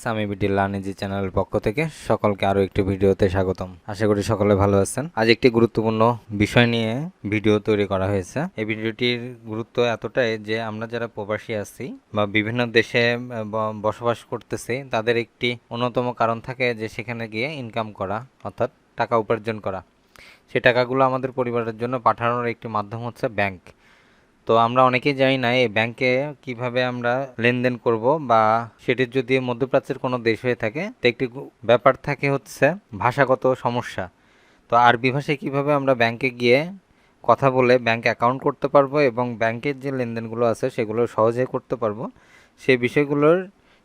Sami BD লার্নিজি চ্যানেলের পক্ষ থেকে সকলকে আরও একটি ভিডিওতে স্বাগতম। আশা করি সকলে ভালো আছেন। আজ একটি গুরুত্বপূর্ণ বিষয় নিয়ে ভিডিও তৈরি করা হয়েছে। এই ভিডিওটির গুরুত্ব এতটাই যে আমরা যারা প্রবাসী আছি বা বিভিন্ন দেশে বসবাস করতেছি, তাদের একটি অন্যতম কারণ থাকে যে সেখানে গিয়ে ইনকাম করা, অর্থাৎ টাকা উপার্জন করা। সেই টাকাগুলো আমাদের পরিবারের জন্য পাঠানোর একটি মাধ্যম হচ্ছে ব্যাংক। তো আমরা অনেকেই জানি না এই ব্যাংকে কিভাবে আমরা লেনদেন করব, বা সেটির যদি মধ্যপ্রাচ্যের কোনো দেশ হয়ে থাকে তো একটি ব্যাপার থাকে হচ্ছে ভাষাগত সমস্যা। তো আরবি ভাষায় কিভাবে আমরা ব্যাংকে গিয়ে কথা বলে ব্যাংক অ্যাকাউন্ট করতে পারবো এবং ব্যাংকের যে লেনদেনগুলো আছে সেগুলো সহজে করতে পারবো, সেই বিষয়গুলোর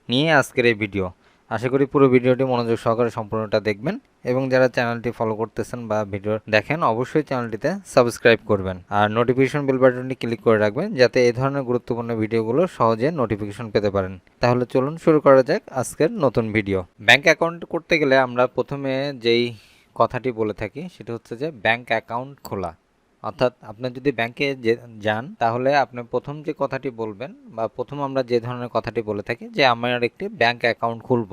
নিয়ে আজকের এই ভিডিও। আশা করি পুরো ভিডিওটি মনোযোগ সহকারে সম্পূর্ণটা দেখবেন এবং যারা চ্যানেলটি ফলো করতেছেন বা ভিডিও দেখেন অবশ্যই চ্যানেলটিতে সাবস্ক্রাইব করবেন আর নোটিফিকেশন বেল বাটনটি ক্লিক করে রাখবেন যাতে এই ধরনের গুরুত্বপূর্ণ ভিডিওগুলো সহজে নোটিফিকেশন পেতে পারেন। তাহলে চলুন শুরু করা যাক আজকের নতুন ভিডিও। ব্যাংক অ্যাকাউন্ট করতে গেলে আমরা প্রথমে যেই কথাটি বলে থাকি সেটা হচ্ছে যে ব্যাংক অ্যাকাউন্ট খোলা। অর্থাৎ আপনি যদি ব্যাংকে যান তাহলে আপনি প্রথম যে কথাটি বলবেন বা প্রথম আমরা যে ধরনের কথাটি বলে থাকি যে আমার একটি ব্যাংক অ্যাকাউন্ট খুলব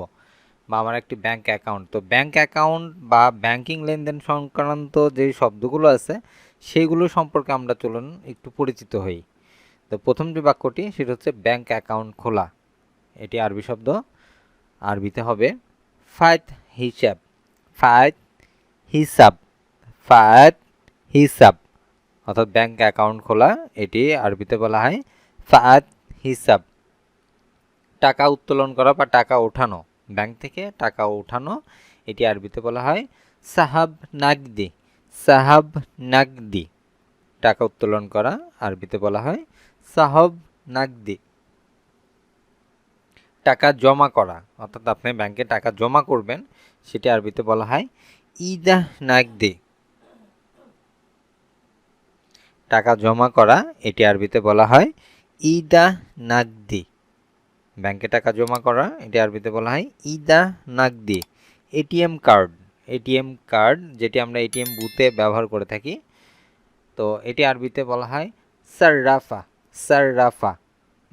বা আমার একটি ব্যাংক অ্যাকাউন্ট। তো ব্যাংক অ্যাকাউন্ট বা ব্যাংকিং লেনদেন সংক্রান্ত যে শব্দগুলো আছে সেইগুলো সম্পর্কে আমরা চলুন একটু পরিচিত হই। তো প্রথম যে বাক্যটি সেটা হচ্ছে ব্যাংক অ্যাকাউন্ট খোলা। এটি আরবি শব্দ, আরবিতে হবে ফায়ত হিসাব। ফায়ত হিসাব, ফায়ত হিসাব, অর্থাৎ ব্যাংক অ্যাকাউন্ট খোলা, এটি আরবিতে বলা হয় ফায়াত হিসাব। টাকা উত্তোলন করা বা টাকা ওঠানো, ব্যাংক থেকে টাকা ওঠানো, এটি আরবিতে বলা হয় সাহাব নাগদি। সাহাব নাগদি, টাকা উত্তোলন করা, আরবিতে বলা হয় সাহাব নাগদি। টাকা জমা করা, অর্থাৎ আপনি ব্যাংকে টাকা জমা করবেন, সেটি আরবিতে বলা হয় ইদাহ নাগদি। টাকা জমা করা, এটি আরবিতে বলা হয় ইদা নাগদি। ব্যাংকে টাকা জমা করা, এটি আরবিতে বলা হয় ইদা নাগদি। এটিএম কার্ড, এটিএম কার্ড যেটি আমরা এটিএম বুথে ব্যবহার করে থাকি, তো এটি আরবিতে বলা হয় সাররাফা। সাররাফা,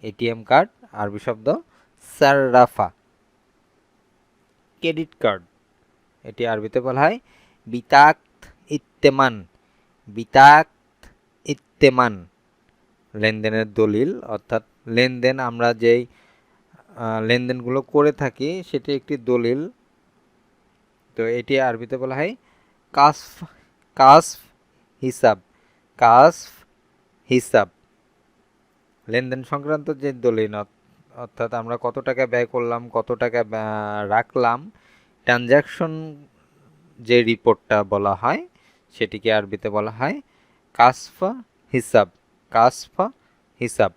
এটিএম কার্ড, আরবি শব্দ সাররাফা। ক্রেডিট কার্ড, এটি আরবিতে বলা হয় বিতাক্ত ইত্তেমান। বিতাক ইত্তেমান, লেনদেনের দলিল, অর্থাৎ লেনদেন আমরা যেই লেনদেনগুলো করে থাকি সেটি একটি দলিল। তো এটি আরবিতে বলা হয় কাসফ। কাসফ হিসাব। কাসফ হিসাব, লেনদেন সংক্রান্ত যে দলিল, অর্থাৎ আমরা কত টাকা ব্যয় করলাম, কত টাকা রাখলাম, ট্রানজ্যাকশন যে রিপোর্টটা বলা হয় সেটিকে আরবিতে বলা হয় কাসফা হিসাব। কাসফা হিসাব।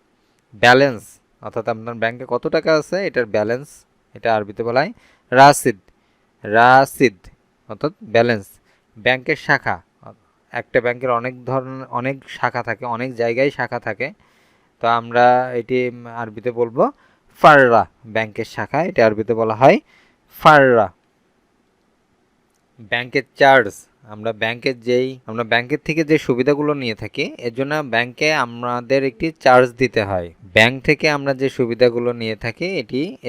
ব্যালেন্স, অর্থাৎ আপনার ব্যাংকে কত টাকা আছে এটার ব্যালেন্স, এটা আরবিতে বলা হয় রাসিদ। রাসিদ, অর্থাৎ ব্যালেন্স। ব্যাংকের শাখা, একটা ব্যাংকের অনেক শাখা থাকে, অনেক জায়গায় শাখা থাকে, তো আমরা এটি আরবিতে বলবো ফাররা। ব্যাংকের শাখা, এটা আরবিতে বলা হয় ফাররা। ব্যাংকের চার্জ, আমরা ব্যাংকের থেকে যে সুবিধাগুলো নিয়ে থাকি এর জন্য ব্যাংকে আমাদের একটি চার্জ দিতে হয়। ব্যাংক থেকে আমরা যে সুবিধাগুলো নিয়ে থাকি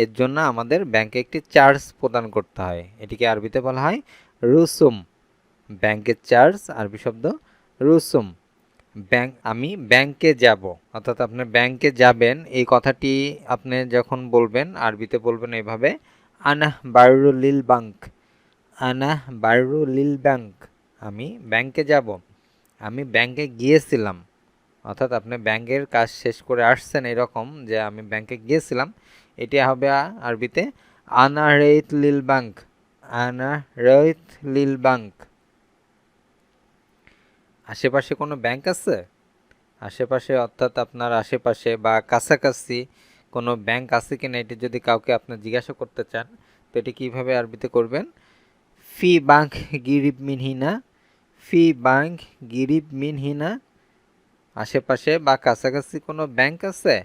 এর জন্য আমাদের ব্যাংকে একটি চার্জ প্রদান করতে হয়, এটিকে আরবিতে বলা হয় রুসুম। ব্যাংকের চার্জ, আরবি শব্দ রুসুম। আমি ব্যাংকে যাব, অর্থাৎ আপনি ব্যাংকে যাবেন, এই কথাটি আপনি যখন বলবেন আরবিতে বলবেন এভাবে আনা বারু লিল বাংক। আনা বারু লিল ব্যাংক, আমি ব্যাংকে যাব, আমি ব্যাংকে গিয়েছিলাম, অর্থাৎ আপনি ব্যাংকের কাজ শেষ করে আসছেন, এরকম যে আমি ব্যাংকে গিয়েছিলাম, এটি হবে আরবিতে আনা রেইত লিল ব্যাংক। আনা রেইত লিল ব্যাংক। আশেপাশে কোনো ব্যাংক আছে? আশেপাশে, অর্থাৎ আপনার আশেপাশে বা কাছাকাছি কোনো ব্যাংক আছে কিনা এটি যদি কাউকে আপনি জিজ্ঞাসা করতে চান তো এটি কীভাবে আরবিতে করবেন? ফি ব্যাংক গিরিব মিনহিনা। ফি ব্যাংক গিরিব মিনহিনা, আশেপাশে বা কাছাকাছি কোনো ব্যাংক আছে?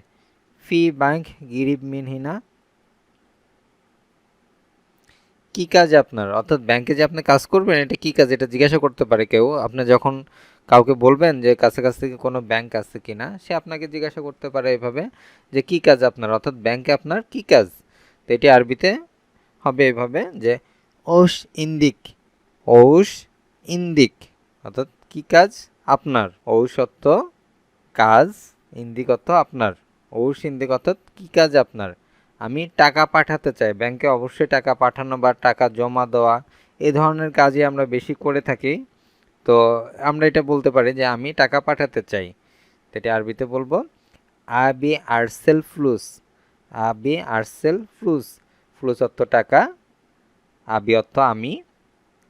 ফি ব্যাংক গিরিব মিনহিনা। কি কাজ আপনার, অর্থাৎ ব্যাংকে যে আপনি কাজ করবেন এটা কি কাজ, এটা জিজ্ঞাসা করতে পারে কেউ। আপনি যখন কাউকে বলবেন যে কাছাকাছি কোনো ব্যাংক আছে কিনা, সে আপনাকে জিজ্ঞাসা করতে পারে এভাবে যে কি কাজ আপনার, অর্থাৎ ব্যাংকে আপনার কি কাজ। তো এটি আরবিতে হবে এভাবে যে ওশ ইন্দিক, ঔষ ইন্দিক, অর্থাৎ কি কাজ আপনার, ঔষধ কাজ, ইন্দিক অর্থ আপনার, ঔষ ইন্দিক অর্থাৎ কি কাজ আপনার। আমি টাকা পাঠাতে চাই, ব্যাংকে অবশ্যই টাকা পাঠানো বা টাকা জমা দেওয়া এই ধরনের কাজই আমরা বেশি করে থাকি। তো আমরা এটা বলতে পারি যে আমি টাকা পাঠাতে চাই। তো এটা আরবিতে বলবো আবি আরসেল ফ্লুস, আবি আরসেল ফ্লুস, ফ্লুস অর্থ টাকা, আবি অর্থ আমি,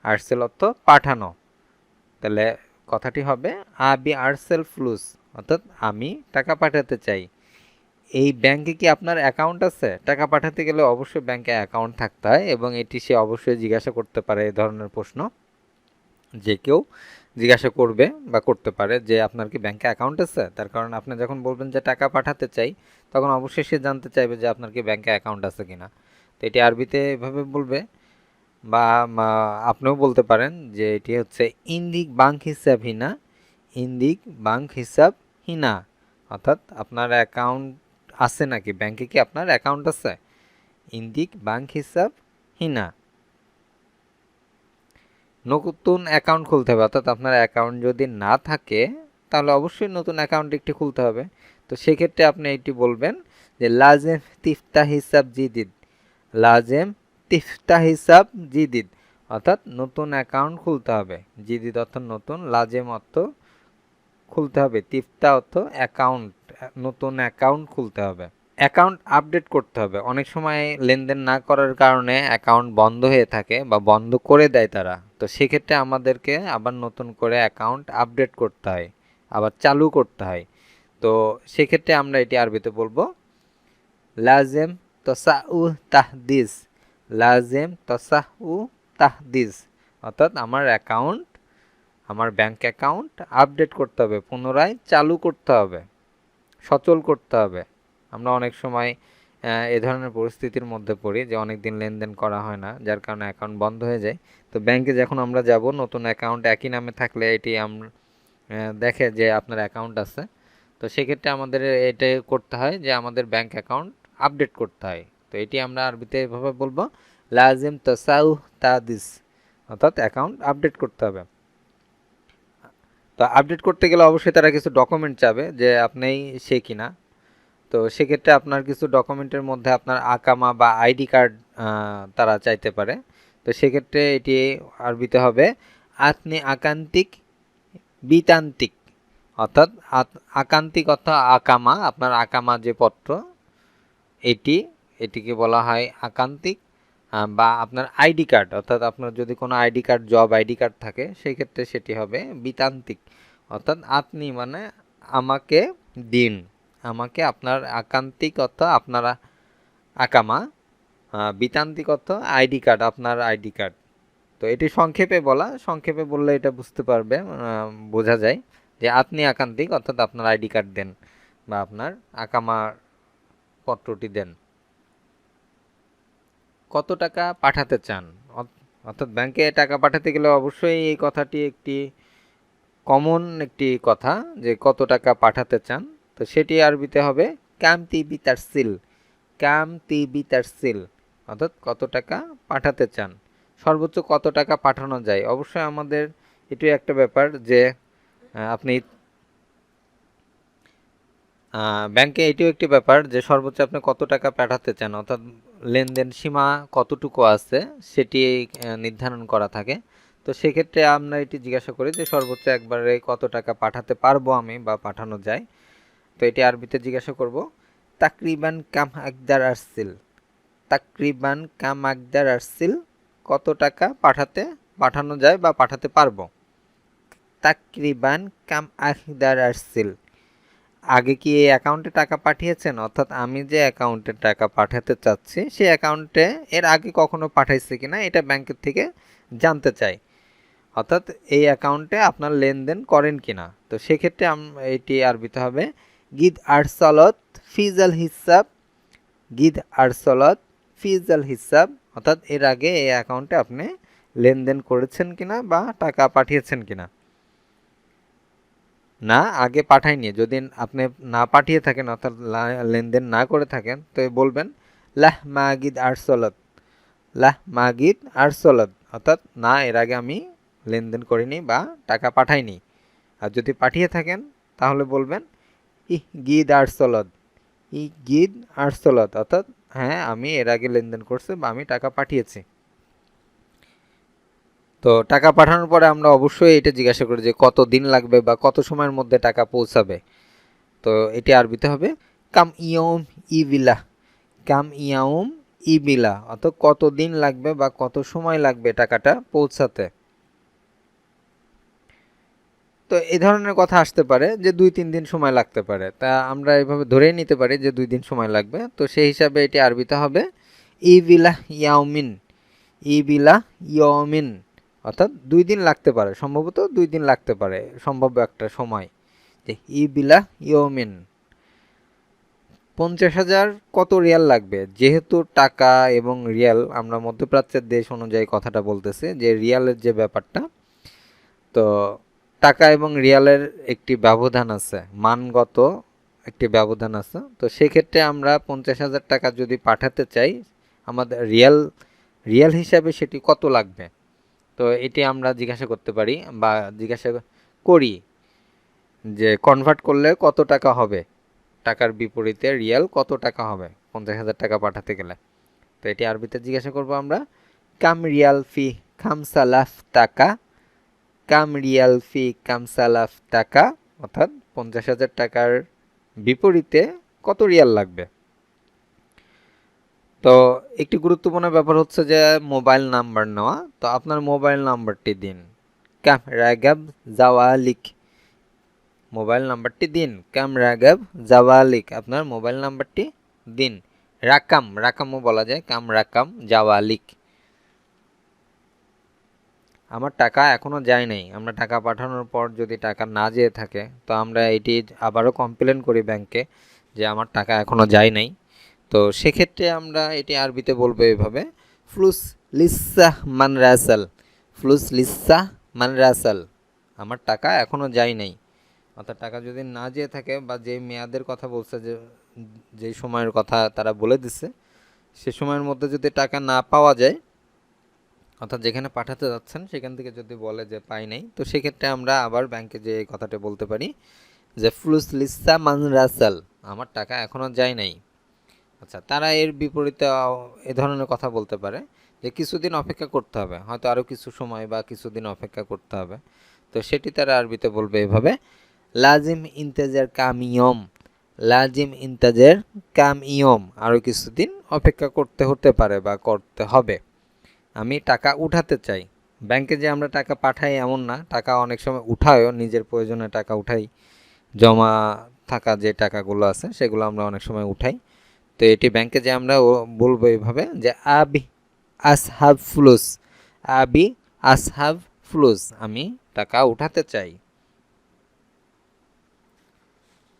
আরসেল অর্থ পাঠানো। তাহলে কথাটি হবে আবি আরসেল ফ্লুস, অর্থাৎ আমি টাকা পাঠাতে চাই। এই ব্যাংকে কি আপনার অ্যাকাউন্ট আছে? টাকা পাঠাতে গেলে অবশ্যই ব্যাংকে অ্যাকাউন্ট থাকতে হয় এবং এটি সে অবশ্যই জিজ্ঞাসা করতে পারে। এই ধরনের প্রশ্ন যে কেউ জিজ্ঞাসা করবে বা করতে পারে যে আপনার কি ব্যাংকে অ্যাকাউন্ট আছে। তার কারণ আপনি যখন বলবেন যে টাকা পাঠাতে চাই, তখন অবশ্যই সে জানতে চাইবে যে আপনার কি ব্যাংকে অ্যাকাউন্ট আছে কিনা। তো এটি আরবিতে এভাবে বলবে, বা আপনিও বলতে পারেন যে এটি হচ্ছে ইন্দিক বাংক হিসাব হিনা, ইন্দিক বাংক হিসাব হিনা, অর্থাৎ আপনার অ্যাকাউন্ট আছে নাকি, ব্যাংকে কি আপনার অ্যাকাউন্ট আছে, ইন্দিক বাংক হিসাব হিনা। নতুন অ্যাকাউন্ট খুলতে হবে, অর্থাৎ আপনার অ্যাকাউন্ট যদি না থাকে তাহলে অবশ্যই নতুন অ্যাকাউন্ট একটি খুলতে হবে। তো সেক্ষেত্রে আপনি এটি বলবেন যে লাজেম তিফতা হিসাব জিদিদ, লাজেম তিফতা হিসাব জিদিদ, অর্থাৎ নতুন অ্যাকাউন্ট খুলতে হবে। জিদিদ অর্থ নতুন, লাজেম অর্থ খুলতে হবে, তিফতা অর্থ অ্যাকাউন্ট, নতুন অ্যাকাউন্ট খুলতে হবে। অ্যাকাউন্ট আপডেট করতে হবে, অনেক সময় লেনদেন না করার কারণে অ্যাকাউন্ট বন্ধ হয়ে থাকে বা বন্ধ করে দেয় তারা। তো সেক্ষেত্রে আমাদেরকে আবার নতুন করে অ্যাকাউন্ট আপডেট করতে হয়, আবার চালু করতে হয়। তো সেক্ষেত্রে আমরা এটি আরবিতে বলবো লাজেম তসাউ তাহদিস, লাজেম তসাউ তাহদিস, অর্থাৎ আমার অ্যাকাউন্ট, আমার ব্যাংক অ্যাকাউন্ট আপডেট করতে হবে, পুনরায় চালু করতে হবে, সচল করতে হবে। আমরা অনেক সময় এ ধরনের পরিস্থিতির মধ্যে পড়ি যে অনেক দিন লেনদেন করা হয় না, যার কারণে অ্যাকাউন্ট বন্ধ হয়ে যায়। তো ব্যাংকে যখন আমরা যাব, নতুন অ্যাকাউন্ট একই নামে থাকলে এটি আমরা দেখে যে আপনার অ্যাকাউন্ট আছে। তো সেক্ষেত্রে আমাদের এটা করতে হয় যে আমাদের ব্যাংক অ্যাকাউন্ট আপডেট করতে হয়। তো এটি আমরা আরবিতে এভাবে বলবো লাজিম তাসাউ তাদিস, অর্থাৎ অ্যাকাউন্ট আপডেট করতে হবে। তো আপডেট করতে গেলে অবশ্যই তারা কিছু ডকুমেন্ট চাবে যে আপনিই সে কিনা। তো সেক্ষেত্রে আপনার কিছু ডকুমেন্টের মধ্যে আপনার আকামা বা আইডি কার্ড তারা চাইতে পারে। তো সেক্ষেত্রে এটি আরবিতে হবে আতনি আকান্তিক বিতান্তিক, অর্থাৎ আকান্তিক অর্থ আকামা, আপনার আকামা যে পত্র এটিকে বলা হয় আকান্তিক, বা আপনার আইডি কার্ড, অর্থাৎ আপনার যদি কোনো ID card, job ID card থাকে সেই ক্ষেত্রে সেটি হবে বিতান্তিক, অর্থাৎ আপনি মানে আমাকে দিন, আমাকে আপনার আকান্তিক অর্থ আপনারা আকামা, বিতান্তিক অর্থ আইডি কার্ড, আপনার আইডি কার্ড। তো এটি সংক্ষেপে বলা, সংক্ষেপে বললে এটা বুঝতে পারবে, বোঝা যায় যে আপনি আকান্তিক অর্থাৎ আপনার আইডি কার্ড দেন বা আপনার আকামা পত্রটি দেন। কত টাকা পাঠাতে চান, অর্থাৎ ব্যাংকে টাকা পাঠাতে গেলে অবশ্যই এই কথাটি একটি কমন একটি কথা যে কত টাকা পাঠাতে চান। তো সেটি আরবিতে হবে কাম তিবি তারসিল, কাম তিবি তারসিল, অর্থাৎ কত টাকা পাঠাতে চান, সর্বোচ্চ কত টাকা পাঠানো যায়। অবশ্যই আমাদের এটি একটা ব্যাপার যে আপনি ব্যাংকে এটিও একটি ব্যাপার যে সর্বোচ্চ আপনি কত টাকা পাঠাতে চান, অর্থাৎ লেনদেন সীমা কতটুকু আছে সেটি নির্ধারণ করা থাকে। তো সেক্ষেত্রে আমরা এটি জিজ্ঞাসা করি যে সর্বোচ্চ একবারে কত টাকা পাঠাতে পারবো আমি বা পাঠানো যায়। তো এটি আরবিতে জিজ্ঞাসা করব তাকরিবান কাম আকদার আরসিল, তাকরিবান কাম আকদার আরসিল, কত টাকা পাঠানো যায় বা পাঠাতে পারবো। তাকরিবান কাম আকদার আরসিল, আগে কি এই অ্যাকাউন্টে টাকা পাঠিয়েছেন, অর্থাৎ আমি যে অ্যাকাউন্টে টাকা পাঠাতে চাচ্ছি সেই অ্যাকাউন্টে এর আগে কখনো পাঠাইছে কিনা এটা ব্যাংকের থেকে জানতে চাই, অর্থাৎ এই অ্যাকাউন্টে আপনার লেনদেন করেন কিনা। তো সেক্ষেত্রে এটি আরবিতে হবে গিদ আরসলত ফিজাল হিসাব, গিদ আরসলত ফিজাল হিসাব, অর্থাৎ এর আগে এই অ্যাকাউন্টে আপনি লেনদেন করেছেন কিনা বা টাকা পাঠিয়েছেন কিনা। না, আগে পাঠাইনি, যদি আপনি না পাঠিয়ে থাকেন অর্থাৎ লেনদেন না করে থাকেন তো বলবেন লাহ মাগিদ আরসলত, লাহ মাগিদ আরসলাদ, অর্থাৎ না এর আগে আমি লেনদেন করিনি বা টাকা পাঠাইনি। আর যদি পাঠিয়ে থাকেন তাহলে বলবেন গিদ আরসলাদ, গিদ আরসলাদ, অর্থাৎ হ্যাঁ আমি এর আগে লেনদেন করছি বা আমি টাকা পাঠিয়েছি। তো টাকা পাঠানোর পরে আমরা অবশ্যই এটা জিজ্ঞাসা করি যে কত দিন লাগবে বা কত সময়ের মধ্যে টাকা পৌঁছাবে। তো এটি আরবিতে হবে কাম ইয়ম ইবিলা, কাম ইয়াউম ইবিলা, অর্থাৎ কত দিন লাগবে বা কত সময় লাগবে টাকাটা পৌঁছাতে। তো এই ধরনের কথা আসতে পারে যে 2-3 দিন সময় লাগতে পারে, তা আমরা এভাবে ধরেই নিতে পারি যে 2 দিন সময় লাগবে। তো সেই হিসাবে এটি আরবিতে হবে ইবিলা ইয়াউমিন, ইবিলা ইয়মিন, অর্থাৎ 2 দিন লাগতে পারে, সম্ভবত 2 দিন লাগতে পারে, সম্ভাব্য একটা সময় যে ইবিলা ইয়মিন। 50,000 কত রিয়াল লাগবে, যেহেতু টাকা এবং রিয়াল আমরা মধ্যপ্রাচ্যের দেশ অনুযায়ী কথাটা বলতেছে যে রিয়ালের যে ব্যাপারটা, তো টাকা এবং রিয়ালের একটি ব্যবধান আছে, মানগত একটি ব্যবধান আছে। তো সেক্ষেত্রে আমরা 50,000 টাকা যদি পাঠাতে চাই আমাদের রিয়াল হিসাবে সেটি কত লাগবে, তো এটি আমরা জিজ্ঞাসা করতে পারি বা জিজ্ঞাসা করি যে কনভার্ট করলে কত টাকা হবে, টাকার বিপরীতে রিয়াল কত টাকা হবে 50,000 টাকা পাঠাতে গেলে। তো এটি আরবিতে জিজ্ঞাসা করব আমরা কাম রিয়াল ফি খামসালাফ টাকা, কাম রিয়াল ফি কামসালাফ টাকা, অর্থাৎ 50,000 টাকার বিপরীতে কত রিয়াল লাগবে। তো একটি গুরুত্বপূর্ণ ব্যাপার হচ্ছে যে মোবাইল নাম্বার নেওয়া। তো আপনার মোবাইল নাম্বারটি দিন, কাম রাগাব জাওয়ালিক, মোবাইল নাম্বারটি দিন, কাম রাগাব জাওয়ালিক, আপনার মোবাইল নাম্বারটি দিন। রাকামও বলা যায়, কাম রাকাম জাওয়ালিক। আমার টাকা এখনো যায় নাই, আমরা টাকা পাঠানোর পর যদি টাকা না যেয়ে থাকে তো আমরা এটি আবারও কমপ্লেন করি ব্যাংকে যে আমার টাকা এখনো যায় নাই। তো সেক্ষেত্রে আমরা এটি আরবিতে বলবো এভাবে ফ্লুস লিসাহ মান রাসাল, ফ্লুস লিসাহ মান রাসাল, আমার টাকা এখনো যায় নাই। অর্থাৎ টাকা যদি না যেয়ে থাকে বা যে মেয়াদের কথা বলছে, যে সময়ের কথা তারা বলে দিছে, সে সময়ের মধ্যে যদি টাকা না পাওয়া যায়, অর্থাৎ যেখানে পাঠাতে যাচ্ছেন সেখান থেকে যদি বলে যে পাই নাই, তো সেক্ষেত্রে আমরা আবার ব্যাংকে যে এই কথাটা বলতে পারি যে ফ্লুস লিসা মান রাসাল, আমার টাকা এখনো যায় নাই। আচ্ছা, তারা এর বিপরীতে এ ধরনের কথা বলতে পারে যে কিছুদিন অপেক্ষা করতে হবে, হয়তো আরও কিছু সময় বা কিছুদিন অপেক্ষা করতে হবে। তো সেটি তারা আরবিতে বলবে এভাবে লাজিম ইন্তেজার কাম ইয়ম, লাজিম ইন্তেজার কাম ইয়ম, আরও কিছুদিন অপেক্ষা করতে হতে পারে বা করতে হবে। আমি টাকা উঠাতে চাই, ব্যাংকে যে আমরা টাকা পাঠাই এমন না, টাকা অনেক সময় উঠায়ও, নিজের প্রয়োজনে টাকা উঠাই, জমা থাকা যে টাকাগুলো আছে সেগুলো আমরা অনেক সময় উঠাই। তো এটি ব্যাংকে যে আমরা বলবো এইভাবে যে আবি আসহাব ফুলুস, আবি আসহাব ফুলুস, আমি টাকা উঠাতে চাই।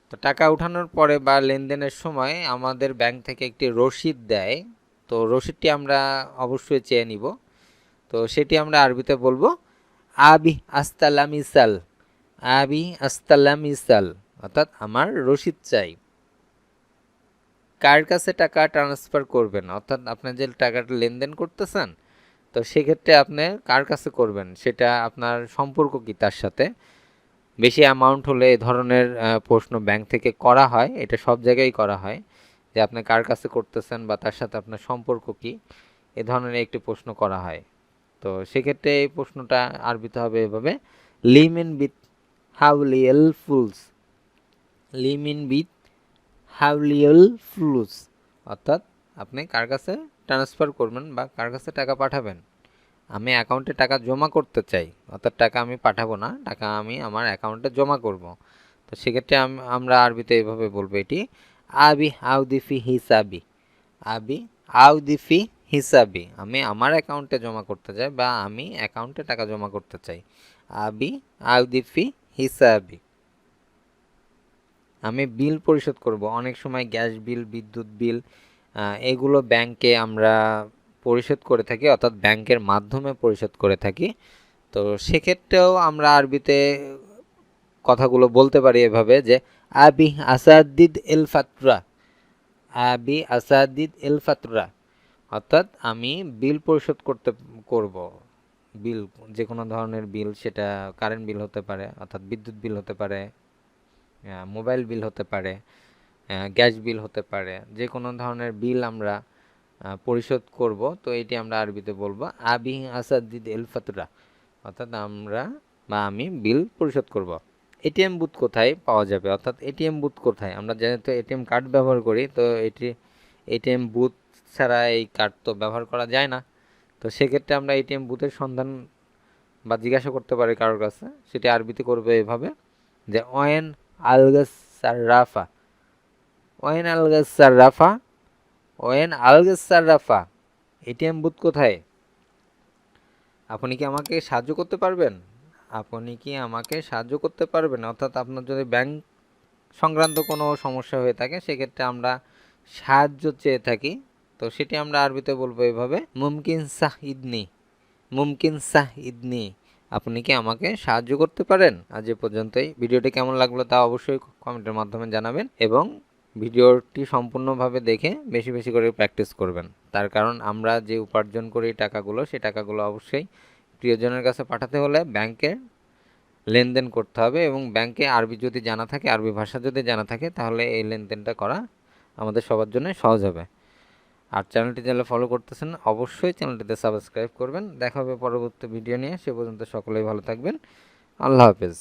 তো টাকা উঠানোর পরে বা লেনদেনের সময় আমাদের ব্যাংক থেকে একটি রসিদ দেয়, তো রসিদটি আমরা অবশ্যই চেয়ে নিব। তো সেটি আমরা আরবিতে বলবো আবি আস্তালামিসাল, আবি আস্তালামিসাল, অর্থাৎ আমার রসিদ চাই। কার কাছে টাকা ট্রান্সফার করবেন, অর্থাৎ আপনি যে টাকাটা লেনদেন করতেছেন, তো সেক্ষেত্রে আপনি কার কাছে করবেন সেটা আপনার সম্পর্ক কি তার সাথে। বেশি অ্যামাউন্ট হলে এ ধরনের প্রশ্ন ব্যাংক থেকে করা হয়, এটা সব জায়গায় করা হয় যে আপনি কার কাছে করতেছেন বা তার সাথে আপনার সম্পর্ক কি, এ ধরনের একটি প্রশ্ন করা হয়। তো সেক্ষেত্রে এই প্রশ্নটা আরবিতে হবে এভাবে লিমিন বিথ হাউলিয়াল ফুলস, লিমিন বিথ হাউলিয়াল ফুলস, অর্থাৎ আপনি কার কাছে ট্রান্সফার করবেন বা কার কাছে টাকা পাঠাবেন। আমি অ্যাকাউন্টে টাকা জমা করতে চাই, অর্থাৎ টাকা আমি পাঠাবো না, টাকা আমি আমার অ্যাকাউন্টে জমা করব। তো সেক্ষেত্রে আমরা আরবিতে এইভাবে বলবো এটি আবি আউদিফি হিসাবি, আবি আউদিফি হিসাবি, আমি আমার অ্যাকাউন্টে জমা করতে চাই বা আমি অ্যাকাউন্টে টাকা জমা করতে চাই, আবি আউদিফি হিসাবি। আমি বিল পরিশোধ করব, অনেক সময় গ্যাস বিল, বিদ্যুৎ বিল, এগুলো ব্যাংকে আমরা পরিশোধ করে থাকি, অর্থাৎ ব্যাংকের মাধ্যমে পরিশোধ করে থাকি। তো সেক্ষেত্রেও আমরা আরবিতে কথাগুলো বলতে পারি এভাবে যে আবি আসাদিদ এল ফাতরা, আবি আসাদিদ এল ফাতরা, অর্থাৎ আমি বিল পরিশোধ করব। বিল, যে কোনো ধরনের বিল, সেটা কারেন্ট বিল হতে পারে, অর্থাৎ বিদ্যুৎ বিল হতে পারে, মোবাইল বিল হতে পারে, গ্যাস বিল হতে পারে, যে কোনো ধরনের বিল আমরা পরিশোধ করব। তো এটি আমরা আরবিতে বলবো আবি আসাদিদ এল ফাতুরা, অর্থাৎ আমি বিল পরিশোধ করব। এটিএম বুথ কোথায় পাওয়া যাবে, অর্থাৎ এটিএম বুথ কোথায়? আমরা যেহেতু এটিএম কার্ড ব্যবহার করি, তো এটিএম বুথ ছাড়া এই কার্ড তো ব্যবহার করা যায় না। তো সেক্ষেত্রে আমরা এটিএম বুথের সন্ধান বা জিজ্ঞাসা করতে পারি কারোর কাছে। সেটি আরবিতে করবে এভাবে যে ওয়েন আলগাস সাররাফা, ওয়েন আলগাস সাররাফা, ওয়েন আলগাস সাররাফা, এটিএম বুথ কোথায়? আপনি কি আমাকে সাহায্য করতে পারবেন? আপনি কি আমাকে সাহায্য করতে পারবেন? অর্থাৎ আপনার যদি ব্যাংক সংক্রান্ত কোনো সমস্যা হয়ে থাকে, সেক্ষেত্রে আমরা সাহায্য চেয়ে থাকি, তো সেটি আমরা আরবিতে বলবো এভাবে মুমকিন সাহ ইদনি, মুমকিন সাহ ইদনি, আপনি কি আমাকে সাহায্য করতে পারেন? আজ এ পর্যন্তই। ভিডিওটি কেমন লাগলো তা অবশ্যই কমেন্টের মাধ্যমে জানাবেন, এবং ভিডিওটি সম্পূর্ণভাবে দেখে বেশি বেশি করে প্র্যাকটিস করবেন। তার কারণ আমরা যে উপার্জন করি টাকাগুলো, সেই টাকাগুলো অবশ্যই প্রিয়জনের কাছে পাঠাতে হলে ব্যাংকে লেনদেন করতে হবে, এবং ব্যাংকে আরবি যদি জানা থাকে, আরবি ভাষা যদি জানা থাকে, তাহলে এই লেনদেনটা করা আমাদের সবার জন্য সহজ হবে। আর চ্যানেলটি যারা ফলো করতেছেন, অবশ্যই চ্যানেলটিতে সাবস্ক্রাইব করবেন। দেখা হবে পরবর্তী ভিডিও নিয়ে। সে পর্যন্ত সকলেই ভালো থাকবেন। আল্লাহ হাফেজ।